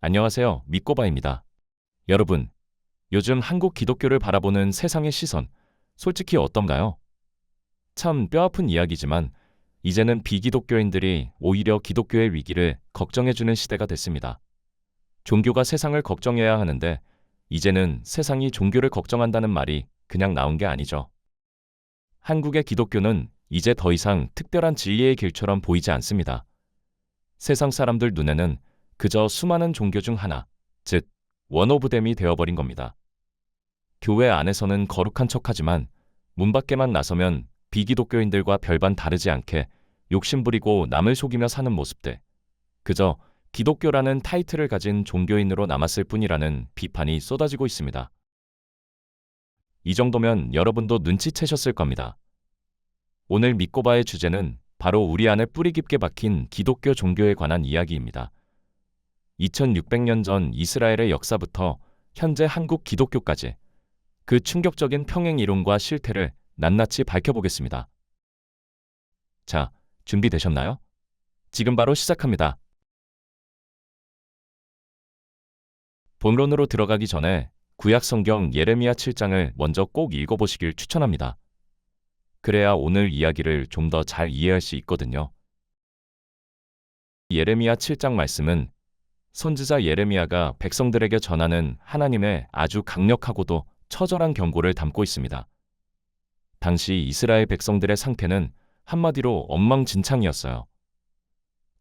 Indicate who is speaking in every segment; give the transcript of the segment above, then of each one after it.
Speaker 1: 안녕하세요. 믿고바입니다. 여러분, 요즘 한국 기독교를 바라보는 세상의 시선, 솔직히 어떤가요? 참 뼈아픈 이야기지만, 이제는 비기독교인들이 오히려 기독교의 위기를 걱정해주는 시대가 됐습니다. 종교가 세상을 걱정해야 하는데, 이제는 세상이 종교를 걱정한다는 말이 그냥 나온 게 아니죠. 한국의 기독교는 이제 더 이상 특별한 진리의 길처럼 보이지 않습니다. 세상 사람들 눈에는 그저 수많은 종교 중 하나, 즉, 원 오브 댐이 되어버린 겁니다. 교회 안에서는 거룩한 척하지만 문 밖에만 나서면 비기독교인들과 별반 다르지 않게 욕심부리고 남을 속이며 사는 모습들, 그저 기독교라는 타이틀을 가진 종교인으로 남았을 뿐이라는 비판이 쏟아지고 있습니다. 이 정도면 여러분도 눈치채셨을 겁니다. 오늘 믿고바의 주제는 바로 우리 안에 뿌리 깊게 박힌 기독교 종교에 관한 이야기입니다. 2600년 전 이스라엘의 역사부터 현재 한국 기독교까지 그 충격적인 평행 이론과 실태를 낱낱이 밝혀보겠습니다. 자, 준비되셨나요? 지금 바로 시작합니다. 본론으로 들어가기 전에 구약 성경 예레미야 7장을 먼저 꼭 읽어보시길 추천합니다. 그래야 오늘 이야기를 좀 더 잘 이해할 수 있거든요. 예레미야 7장 말씀은 선지자 예레미야가 백성들에게 전하는 하나님의 아주 강력하고도 처절한 경고를 담고 있습니다. 당시 이스라엘 백성들의 상태는 한마디로 엉망진창이었어요.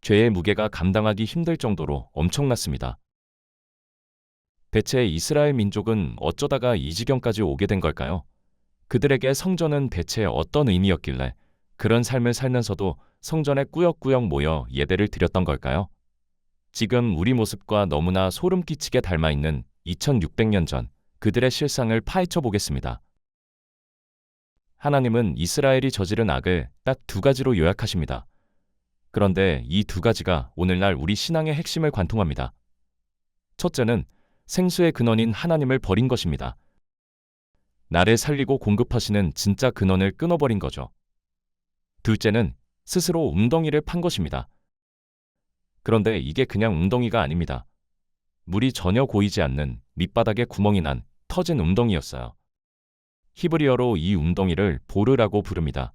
Speaker 1: 죄의 무게가 감당하기 힘들 정도로 엄청났습니다. 대체 이스라엘 민족은 어쩌다가 이 지경까지 오게 된 걸까요? 그들에게 성전은 대체 어떤 의미였길래 그런 삶을 살면서도 성전에 꾸역꾸역 모여 예배를 드렸던 걸까요? 지금 우리 모습과 너무나 소름 끼치게 닮아있는 2600년 전 그들의 실상을 파헤쳐 보겠습니다. 하나님은 이스라엘이 저지른 악을 딱 두 가지로 요약하십니다. 그런데 이 두 가지가 오늘날 우리 신앙의 핵심을 관통합니다. 첫째는 생수의 근원인 하나님을 버린 것입니다. 나를 살리고 공급하시는 진짜 근원을 끊어버린 거죠. 둘째는 스스로 웅덩이를 판 것입니다. 그런데 이게 그냥 웅덩이가 아닙니다. 물이 전혀 고이지 않는 밑바닥에 구멍이 난 터진 웅덩이였어요. 히브리어로 이 웅덩이를 보르라고 부릅니다.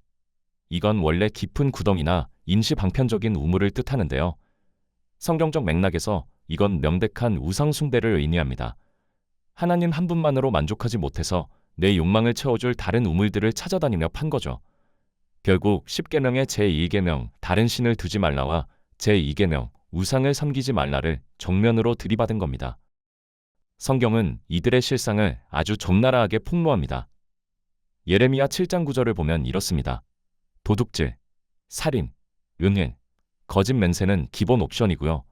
Speaker 1: 이건 원래 깊은 구덩이나 임시방편적인 우물을 뜻하는데요. 성경적 맥락에서 이건 명백한 우상 숭배를 의미합니다. 하나님 한 분만으로 만족하지 못해서 내 욕망을 채워줄 다른 우물들을 찾아다니며 판 거죠. 결국 10계명의 제1계명 다른 신을 두지 말라와 제2계명 우상을 섬기지 말라를 정면으로 들이받은 겁니다. 성경은 이들의 실상을 아주 적나라하게 폭로합니다. 예레미야 7장 9절을 보면 이렇습니다. 도둑질, 살인, 음행, 거짓 맹세는 기본 옵션이고요.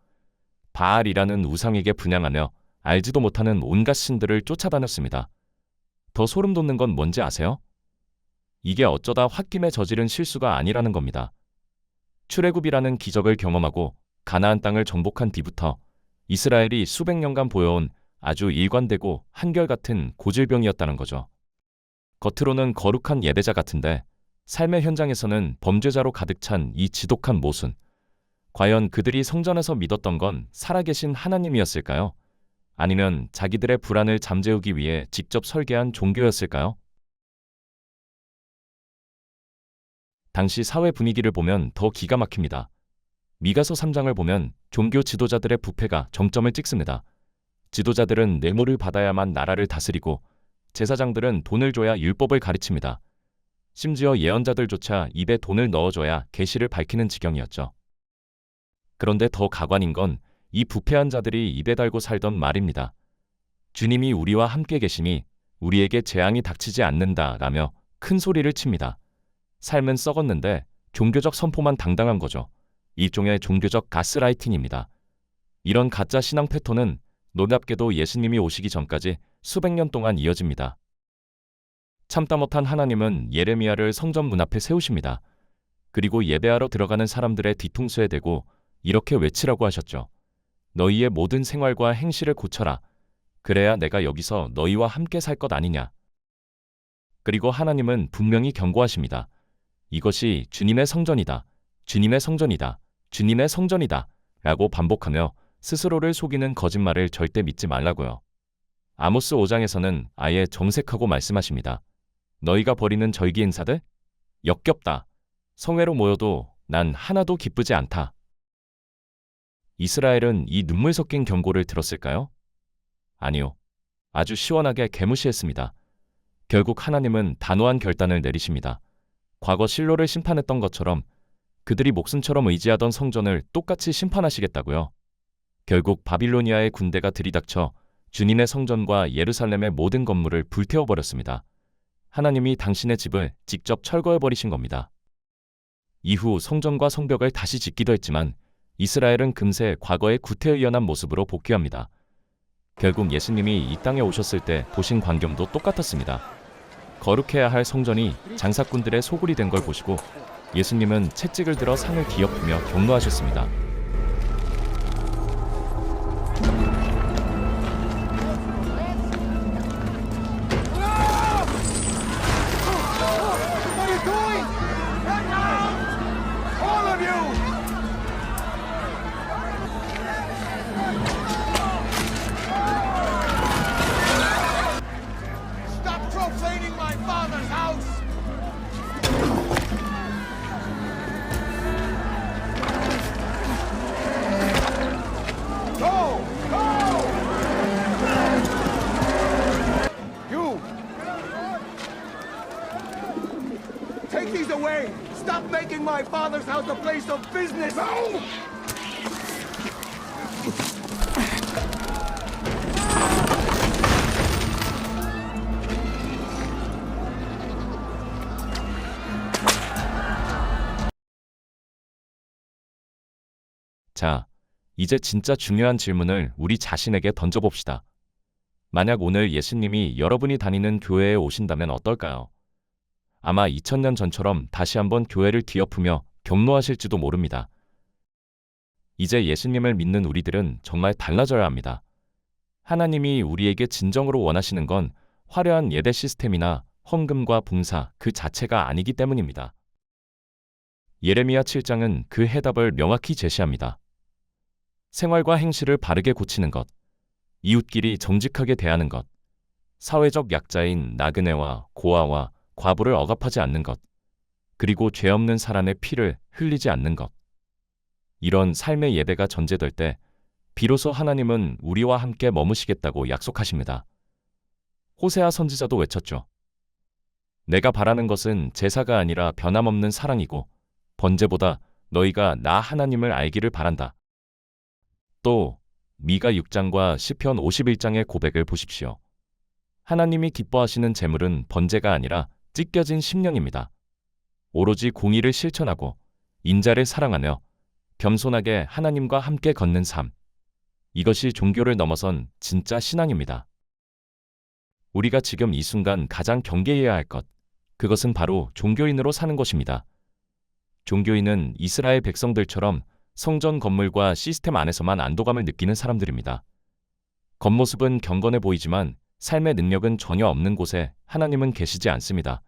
Speaker 1: 바알이라는 우상에게 분향하며 알지도 못하는 온갖 신들을 쫓아다녔습니다. 더 소름 돋는 건 뭔지 아세요? 이게 어쩌다 홧김에 저지른 실수가 아니라는 겁니다. 출애굽이라는 기적을 경험하고 가나안 땅을 정복한 뒤부터 이스라엘이 수백 년간 보여온 아주 일관되고 한결같은 고질병이었다는 거죠. 겉으로는 거룩한 예배자 같은데 삶의 현장에서는 범죄자로 가득 찬 이 지독한 모순. 과연 그들이 성전에서 믿었던 건 살아계신 하나님이었을까요? 아니면 자기들의 불안을 잠재우기 위해 직접 설계한 종교였을까요? 당시 사회 분위기를 보면 더 기가 막힙니다. 미가서 3장을 보면 종교 지도자들의 부패가 정점을 찍습니다. 지도자들은 뇌물을 받아야만 나라를 다스리고 제사장들은 돈을 줘야 율법을 가르칩니다. 심지어 예언자들조차 입에 돈을 넣어줘야 계시를 밝히는 지경이었죠. 그런데 더 가관인 건 이 부패한 자들이 입에 달고 살던 말입니다. 주님이 우리와 함께 계시니 우리에게 재앙이 닥치지 않는다라며 큰 소리를 칩니다. 삶은 썩었는데 종교적 선포만 당당한 거죠. 일종의 종교적 가스라이팅입니다. 이런 가짜 신앙 패턴은 놀랍게도 예수님이 오시기 전까지 수백 년 동안 이어집니다. 참다 못한 하나님은 예레미야를 성전 문 앞에 세우십니다. 그리고 예배하러 들어가는 사람들의 뒤통수에 대고 이렇게 외치라고 하셨죠. 너희의 모든 생활과 행실을 고쳐라. 그래야 내가 여기서 너희와 함께 살 것 아니냐. 그리고 하나님은 분명히 경고하십니다. 이것이 주님의 성전이다. 주님의 성전이다. 주님의 성전이다. 라고 반복하며 스스로를 속이는 거짓말을 절대 믿지 말라고요. 아모스 5장에서는 아예 정색하고 말씀하십니다. 너희가 벌이는 절기 행사들? 역겹다. 성회로 모여도 난 하나도 기쁘지 않다. 이스라엘은 이 눈물 섞인 경고를 들었을까요? 아니요. 아주 시원하게 개무시했습니다. 결국 하나님은 단호한 결단을 내리십니다. 과거 실로를 심판했던 것처럼 그들이 목숨처럼 의지하던 성전을 똑같이 심판하시겠다고요. 결국 바빌로니아의 군대가 들이닥쳐 주님의 성전과 예루살렘의 모든 건물을 불태워버렸습니다. 하나님이 당신의 집을 직접 철거해버리신 겁니다. 이후 성전과 성벽을 다시 짓기도 했지만 이스라엘은 금세 과거의 구태의연한 모습으로 복귀합니다. 결국 예수님이 이 땅에 오셨을 때 보신 광경도 똑같았습니다. 거룩해야 할 성전이 장사꾼들의 소굴이 된 걸 보시고 예수님은 채찍을 들어 상을 뒤엎으며 격노하셨습니다.
Speaker 2: Take these away! Stop making my father's house a place of business! No!
Speaker 1: 자, 이제 진짜 중요한 질문을 우리 자신에게 던져봅시다. 만약 오늘 예수님이 여러분이 다니는 교회에 오신다면 어떨까요? 아마 2000년 전처럼 다시 한번 교회를 뒤엎으며 격노하실지도 모릅니다. 이제 예수님을 믿는 우리들은 정말 달라져야 합니다. 하나님이 우리에게 진정으로 원하시는 건 화려한 예배 시스템이나 헌금과 봉사 그 자체가 아니기 때문입니다. 예레미야 7장은 그 해답을 명확히 제시합니다. 생활과 행실을 바르게 고치는 것, 이웃끼리 정직하게 대하는 것, 사회적 약자인 나그네와 고아와 과부를 억압하지 않는 것, 그리고 죄 없는 사람의 피를 흘리지 않는 것. 이런 삶의 예배가 전제될 때 비로소 하나님은 우리와 함께 머무시겠다고 약속하십니다. 호세아 선지자도 외쳤죠. 내가 바라는 것은 제사가 아니라 변함없는 사랑이고 번제보다 너희가 나 하나님을 알기를 바란다. 또 미가 6장과 시편 51장의 고백을 보십시오. 하나님이 기뻐하시는 제물은 번제가 아니라 찢겨진 심령입니다. 오로지 공의를 실천하고 인자를 사랑하며 겸손하게 하나님과 함께 걷는 삶. 이것이 종교를 넘어선 진짜 신앙입니다. 우리가 지금 이 순간 가장 경계해야 할 것, 그것은 바로 종교인으로 사는 것입니다. 종교인은 이스라엘 백성들처럼 성전 건물과 시스템 안에서만 안도감을 느끼는 사람들입니다. 겉모습은 경건해 보이지만 삶의 능력은 전혀 없는 곳에 하나님은 계시지 않습니다.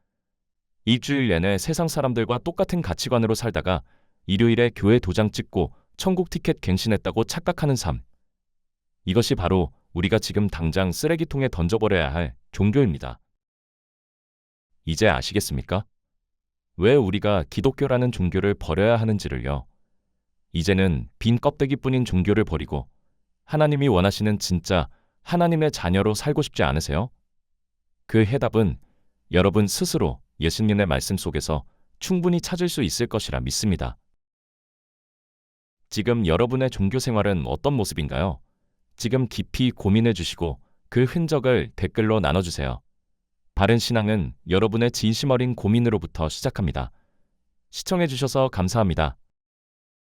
Speaker 1: 일주일 내내 세상 사람들과 똑같은 가치관으로 살다가 일요일에 교회 도장 찍고 천국 티켓 갱신했다고 착각하는 삶. 이것이 바로 우리가 지금 당장 쓰레기통에 던져버려야 할 종교입니다. 이제 아시겠습니까? 왜 우리가 기독교라는 종교를 버려야 하는지를요. 이제는 빈 껍데기뿐인 종교를 버리고 하나님이 원하시는 진짜 하나님의 자녀로 살고 싶지 않으세요? 그 해답은 여러분 스스로 예수님의 말씀 속에서 충분히 찾을 수 있을 것이라 믿습니다. 지금 여러분의 종교 생활은 어떤 모습인가요? 지금 깊이 고민해 주시고 그 흔적을 댓글로 나눠주세요. 바른 신앙은 여러분의 진심 어린 고민으로부터 시작합니다. 시청해 주셔서 감사합니다.